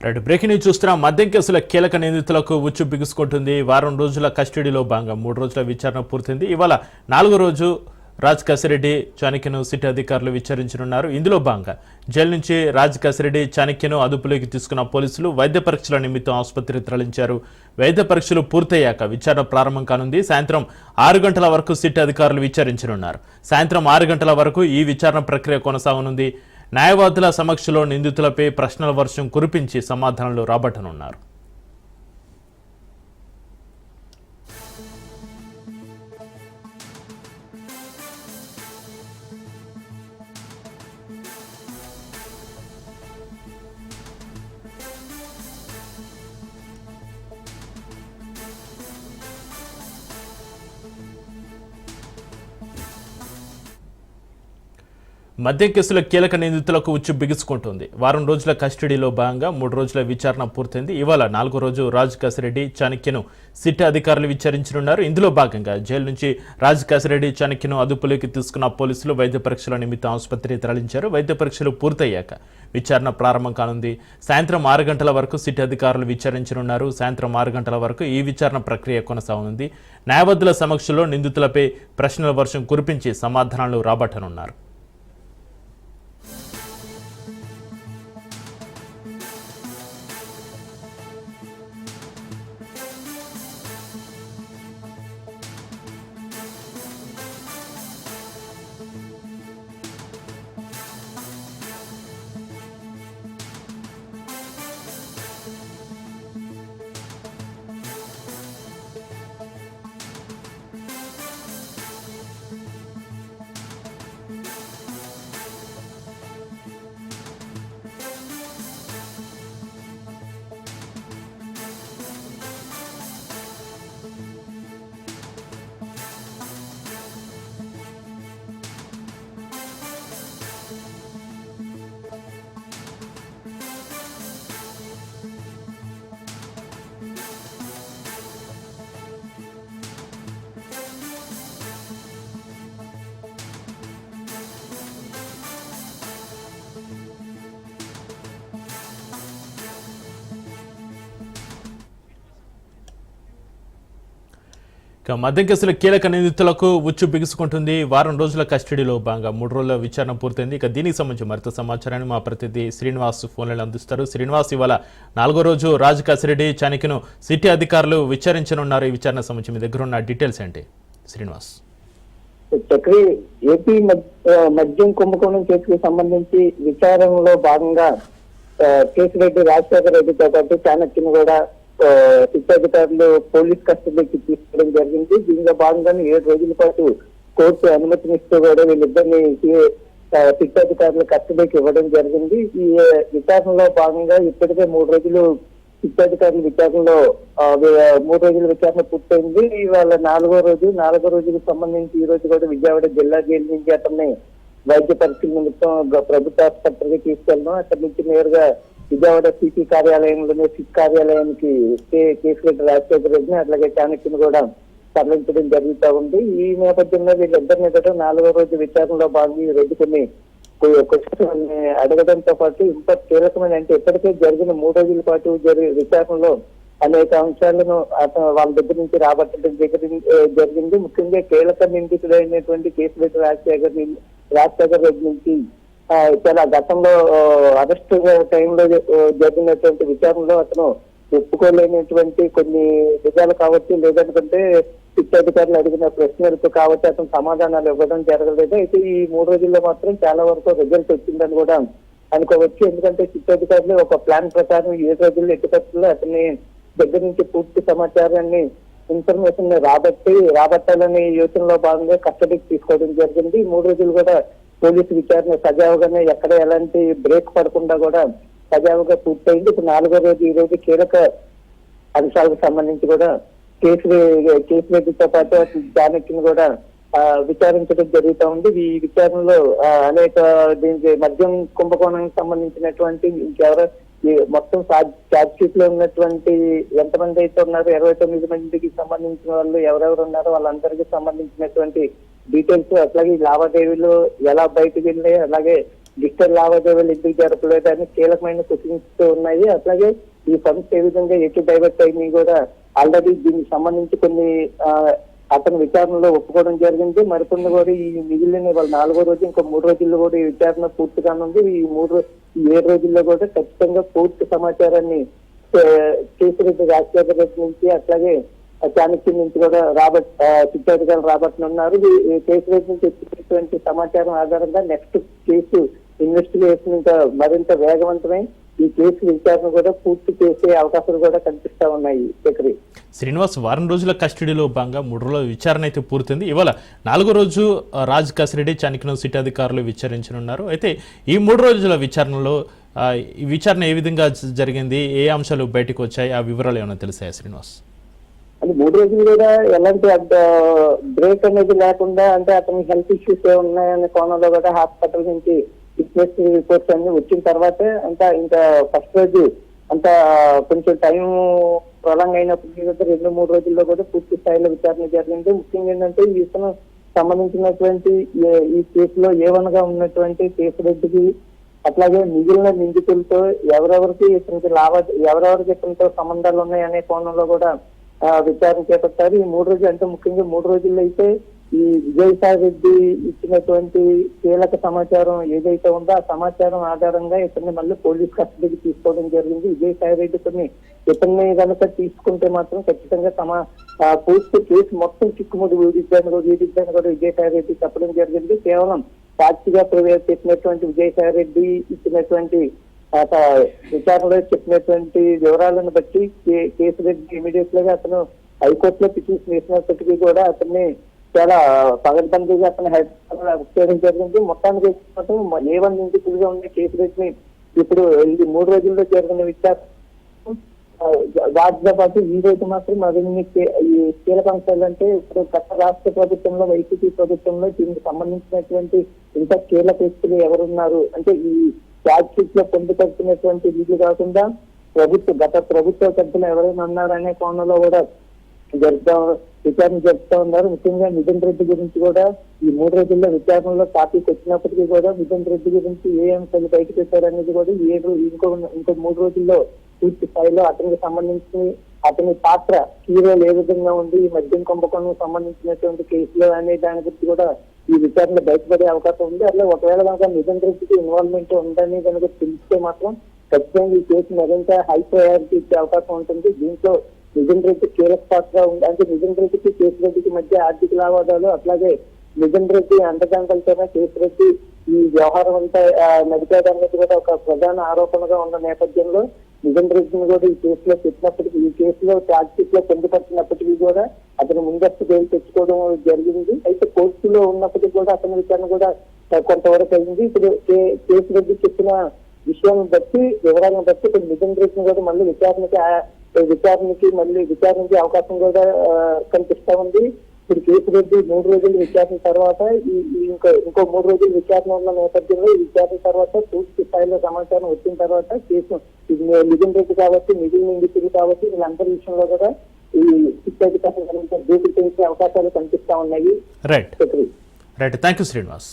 Right breaking news చూస్తున్నాం. మద్యం కేసుల కీలక నిందితులకు ఉచ్చు బిగుసుకుంటుంది. వారం రోజుల కస్టడీలో భాగంగా 3 రోజుల విచారణ పూర్తయింది. ఇవాళ 4వ రోజు రాజ్ కసిరెడ్డి చాణక్యను సిటీ అధికారులు విచారించనున్నారు. ఇందులో భాగంగా జైలు నుంచి రాజ్ కసిరెడ్డి చాణక్యను అదుపులోకి తీసుకున్న పోలీసులు వైద్య పరీక్షల నిమిత్తం ఆసుపత్రికి తరలించారు. వైద్య పరీక్షలు పూర్తయ్యాక విచారణ ప్రారంభం కానుంది. సాయంత్రం 6 గంటల వరకు సిటీ అధికారులు విచారించనున్నారు. సాయంత్రం 6 గంటల వరకు ఈ విచారణ ప్రక్రియ కొనసాగనుంది. న్యాయవాదుల సమక్షంలో నిందితులపై ప్రశ్నల వర్షం కురిపించి సమాధానాలు రాబట్టనున్నారు. మద్యం కేసుల కీలక నిందితులకు ఉచ్చు బిగుసుకుంటుంది. వారం రోజుల కస్టడీలో భాగంగా 3 రోజుల విచారణ పూర్తయింది. ఇవాళ 4వ రోజు రాజ్ కసిరెడ్డి చాణక్యను సిటీ అధికారులు విచారించనున్నారు. ఇందులో భాగంగా జైలు నుంచి రాజ్ కసిరెడ్డి చాణక్యను అదుపులోకి తీసుకున్న పోలీసులు వైద్య పరీక్షల నిమిత్తం ఆసుపత్రికి తరలించారు. వైద్య పరీక్షలు పూర్తయ్యాక విచారణ ప్రారంభం కానుంది. సాయంత్రం 6 గంటల వరకు సిటీ అధికారులు విచారించనున్నారు. సాయంత్రం 6 గంటల వరకు ఈ విచారణ ప్రక్రియ కొనసాగనుంది. న్యాయవాదుల సమక్షంలో నిందితులపై ప్రశ్నల వర్షం కురిపించి సమాధానాలు రాబట్టనున్నారు. మద్యం కేసుల కీలక నిందితులకు ఉచ్చు బిగుసుకుంటుంది. వారం రోజుల కస్టడీలో భాగంగా 3 రోజుల విచారణ పూర్తయింది. దీనికి సంబంధించి మరింత సమాచారాన్ని మా ప్రతినిధి శ్రీనివాస్ ఫోన్లలో అందిస్తారు. శ్రీనివాస్, ఇవాళ 4వ రోజు రాజ్ కసిరెడ్డి చాణక్యను సిటీ అధికారులు విచారించనున్నారు. ఈ విచారణ సంబంధించి మీ దగ్గర ఉన్న డీటెయిల్స్ ఏంటి శ్రీనివాస్? ఏపీ మద్యం కుంభకోణం కేసుకు సంబంధించి విచారణలో భాగంగా కేసిరెడ్డి రాజశేఖర రెడ్డితో పాటు చాణక్యను కూడా శిక్షాధికారులు పోలీస్ కస్టడీకి తీసుకోవడం జరిగింది. దీనిలో భాగంగానే 7 రోజుల పాటు కోర్టు అనుమతినిస్తూ కూడా వీళ్ళిద్దరిని శిక్షాధికారులు కస్టడీకి ఇవ్వడం జరిగింది. ఈ విచారణలో భాగంగా ఇప్పటికే 3 రోజులు శిక్షాధికారుల విచారణలో 3 రోజుల విచారణ పూర్తయింది. ఇవాళ 4వ రోజుకు సంబంధించి ఈ రోజు కూడా విజయవాడ జిల్లా జైలు నుంచి అతన్ని వైద్య పరీక్షల నిమిత్తం ప్రభుత్వ ఆసుపత్రికి తీసుకెళ్ళడం, అక్కడి నుంచి నేరుగా విజయవాడ సిపి కార్యాలయంలోనే సిట్ కార్యాలయానికి కేసిరెడ్డి రాజశేఖర రెడ్డిని అట్లాగే చాణక్యను కూడా తరలించడం జరుగుతూ ఉంది. ఈ నేపథ్యంలో వీళ్ళిద్దరిని కూడా 4వ రోజు విచారణలో భాగంగా ఈ రోజు కొన్ని క్వశ్చన్స్ అడగడంతో పాటు ఇంత కీలకమైన అంటే ఇప్పటికే జరిగిన 3 రోజుల పాటు విచారణలో అనేక అంశాలను వాళ్ళ దగ్గర నుంచి రాబట్టడం జరిగింది. ముఖ్యంగా కీలక నిందితుడైనటువంటి కేసిరెడ్డి రాజశేఖర రెడ్డి నుంచి చాలా గతంలో అరెస్ట్ టైంలో జరిగినటువంటి విచారణలో అతను ఒప్పుకోలేనటువంటి కొన్ని నిజాలు కావచ్చు, లేదంటే శిక్షాధికారులు అడిగిన ప్రశ్నలకు కావచ్చు అతను సమాధానాలు ఇవ్వడం జరగలేదు. అయితే ఈ 3 రోజుల్లో మాత్రం చాలా వరకు రిజల్ట్ వచ్చిందని కూడా అనుకోవచ్చు. ఎందుకంటే శిక్షాధికారులు ఒక ప్లాన్ ప్రకారం 7 రోజుల్లో ఎట్టుకట్టులో అతని దగ్గర నుంచి పూర్తి సమాచారాన్ని ఇన్ఫర్మేషన్ రాబట్టాలని యోచనలో భాగంగా కస్టడీకి తీసుకోవడం జరిగింది. 3 రోజులు కూడా పోలీసు విచారణ సజావుగానే ఎక్కడ ఎలాంటి బ్రేక్ పడకుండా కూడా సజావుగా పూర్తయింది. ఇప్పుడు 4వ రోజు ఈ రోజు కీలక అంశాలకు సంబంధించి కూడా కేసిరెడ్డితో పాటు చాణక్యను కూడా విచారించడం జరుగుతూ ఉంది. ఈ విచారణలో అనేక దీనికి మద్యం కుంభకోణానికి సంబంధించినటువంటి ఇంకెవరో మొత్తం ఛార్జ్ షీట్ లో ఉన్నటువంటి ఎంతమంది అయితే ఉన్నారో 29 మందికి సంబంధించిన వాళ్ళు ఎవరెవరు ఉన్నారో వాళ్ళందరికీ సంబంధించినటువంటి డీటెయిల్స్, అట్లాగే లావాదేవీలు ఎలా బయటకు వెళ్ళాయి, అలాగే డిజిటల్ లావాదేవీలు ఎందుకు జరపలేదని కీలకమైన క్వశ్చన్స్ ఉన్నాయి. అట్లాగే ఈ ఫండ్స్ ఏ విధంగా ఎటు డైవర్ట్ అయినాయి కూడా ఆల్రెడీ దీనికి సంబంధించి కొన్ని అతని విచారణలో ఒప్పుకోవడం జరిగింది. మరికొన్ని కూడా ఈ మిగిలిన వాళ్ళ 4వ రోజు ఇంకా 3 రోజుల్లో కూడా ఈ విచారణ పూర్తిగా ఉంది. ఈ 7 రోజుల్లో కూడా ఖచ్చితంగా పూర్తి సమాచారాన్ని కేసిరెడ్డి రాజశేఖర రెడ్డి నుంచి అట్లాగే చాణక్య నుంచి కూడా శిక్షాధికారులు రాబట్టనున్నారు. ఈ కేసిరెడ్డి నుంచి వచ్చినటువంటి సమాచారం ఆధారంగా నెక్స్ట్ కేసు ఇన్వెస్టిగేషన్ ఇంకా మరింత వేగవంతమై ఈ కేసు విచారణ కూడా పూర్తి చేసే అవకాశాలు కూడా కనిపిస్తా ఉన్నాయి. చక్రి శ్రీనివాస్, వారం రోజుల కస్టడీలో భాగంగా 3 రోజుల విచారణ అయితే పూర్తయింది. ఇవాళ 4వ రోజు రాజ్ కసిరెడ్డి చాణక్య సిట్ అధికారులు విచారించనున్నారు. అయితే ఈ 3 రోజుల విచారణలో ఈ విచారణ ఏ విధంగా జరిగింది, ఏ అంశాలు బయటకు వచ్చాయి, ఆ వివరాలు ఏమైనా తెలిసాయా శ్రీనివాస్? అది 3 రోజులు కూడా ఎలాంటి బ్రేక్ అనేది లేకుండా, అంటే అతనికి హెల్త్ ఇష్యూస్ ఏ ఉన్నాయనే కోణంలో కూడా హాస్పిటల్ నుంచి ఫిట్నెస్ రిపోర్ట్స్ అన్ని వచ్చిన తర్వాతే అంతా ఇంకా ఫస్ట్ రోజు అంతా కొంచెం టైం ప్రొలాంగ్ అయినప్పటికీ కూడా 2-3 రోజుల్లో కూడా పూర్తి స్థాయిలో విచారణ జరిగింది. ముఖ్యంగా ఏంటంటే ఇతను సంబంధించినటువంటి ఈ కేసులో ఏవనగా ఉన్నటువంటి కేసిరెడ్డికి అట్లాగే మిగిలిన నిందితులతో ఎవరెవరికి ఇతనితో సంబంధాలు ఉన్నాయనే కోణంలో కూడా విచారణ చేపట్టారు. ఈ 3 రోజులు అంటే ముఖ్యంగా 3 రోజుల్లో అయితే ఈ విజయసాయి రెడ్డి ఇచ్చినటువంటి కీలక సమాచారం ఏదైతే ఉందో ఆ సమాచారం ఆధారంగా ఇతన్ని మళ్ళీ పోలీస్ కస్టడీకి తీసుకోవడం జరిగింది. విజయసాయి రెడ్డి ఇతన్ని కనుక తీసుకుంటే మాత్రం ఖచ్చితంగా పూర్తి కేసు మొత్తం చిక్కుముడి వీడిద్దాన్ని కూడా విజయసాయి రెడ్డి చెప్పడం జరిగింది. కేవలం సాక్షిగా చెప్పినటువంటి విజయసాయి రెడ్డి ఇచ్చినటువంటి విచారణలో చెప్పినటువంటి వివరాలను బట్టి కేసిరెడ్డి ఇమీడియట్ గా అతను హైకోర్టులో పిటిషన్ వేసినప్పటికీ కూడా అతన్ని చాలా పగడ్బందీగా అతను హైదరాబాద్ అరెస్ట్ చేయడం జరిగింది. మొత్తానికి A1 నిందితుడిగా ఉన్న కేసిరెడ్డిని ఇప్పుడు ఈ 3 రోజుల్లో జరిగిన విచారణ వాటితో పాటు ఈ రోజు మాత్రం మరిన్ని ఈ కీలక అంశాలు అంటే ఇప్పుడు గత రాష్ట్ర ప్రభుత్వంలో వైసీపీ ప్రభుత్వంలో దీనికి సంబంధించినటువంటి ఇంకా కీలక వ్యక్తులు ఎవరున్నారు అంటే ఈ ఛార్జ్ షీట్ లో పొందుపరిచినటువంటి వీళ్ళు కాకుండా గత ప్రభుత్వ సభ్యులు ఎవరైనా ఉన్నారనే కోణంలో కూడా విచారణ జరుపుతా ఉన్నారు. ముఖ్యంగా నితిన్ రెడ్డి గురించి కూడా ఈ 3 రోజుల్లో విచారణలో టాపిక్ వచ్చినప్పటికీ కూడా నితిన్ రెడ్డి గురించి ఏ అంశాలు బయటకు పెట్టారనేది కూడా ఇంకో 3 రోజుల్లో పూర్తి స్థాయిలో అతనికి సంబంధించి అతని పాత్ర హీరోలు ఏ విధంగా ఉంది, ఈ మద్యం కుంభకోణం సంబంధించినటువంటి కేసులో అనే దాని గురించి కూడా ఈ విచారణ బయటపడే అవకాశం ఉంది. అట్లా ఒకవేళ కనుక నితిన్ రెడ్డికి ఇన్వాల్వ్మెంట్ ఉందని కనుక తెలిస్తే మాత్రం ఖచ్చితంగా ఈ కేసు మరింత హై ప్రయారిటీ ఇచ్చే అవకాశం ఉంటుంది. దీంట్లో నితిన్ రెడ్డి కీలక పాత్ర ఉంది. అంటే నితిన్ రెడ్డికి కేసిరెడ్డికి మధ్య ఆర్థిక లావాదేవీలు అట్లాగే నితిన్ రెడ్డి అండదండలతోనే కేసిరెడ్డి ఈ వ్యవహారం అంతా నడిపేదన్నది కూడా ఒక ప్రధాన ఆరోపణగా ఉన్న నేపథ్యంలో నితిన్ రెడ్డిని కూడా ఈ కేసులో పెట్టినప్పటికీ ఈ కేసులో ఛార్జ్ షీట్ లో పొందుపరిచినప్పటికీ కూడా అతను ముందస్తు బెయిల్ తెచ్చుకోవడం జరిగింది. అయితే కోర్టులో ఉన్నప్పటికీ కూడా అతని విచారణ కూడా కొంతవరకు అయింది. ఇప్పుడు కేసిరెడ్డి చెప్పిన విషయాన్ని బట్టి వివరాలను బట్టి ఇప్పుడు నితిన్ రెడ్డిని కూడా మళ్ళీ విచారణకి అవకాశం కూడా కనిపిస్తా ఉంది. ఇప్పుడు కేసిరెడ్డి 3 రోజులు విచారణ తర్వాత ఇంకో 3 రోజులు విచారణ ఉన్న నేపథ్యంలో ఈ విచారణ తర్వాత పూర్తి స్థాయిలో సమాచారం వచ్చిన తర్వాత కేసు నితిన్ రెడ్డి కాబట్టి మిగిలిన నిందితులు కాబట్టి వీళ్ళందరి విషయంలో కూడా ఈ శిక్షాధికారులు డ్యూటీ చేసే అవకాశాలు కనిపిస్తా ఉన్నాయి. Right, thank you Srinivas.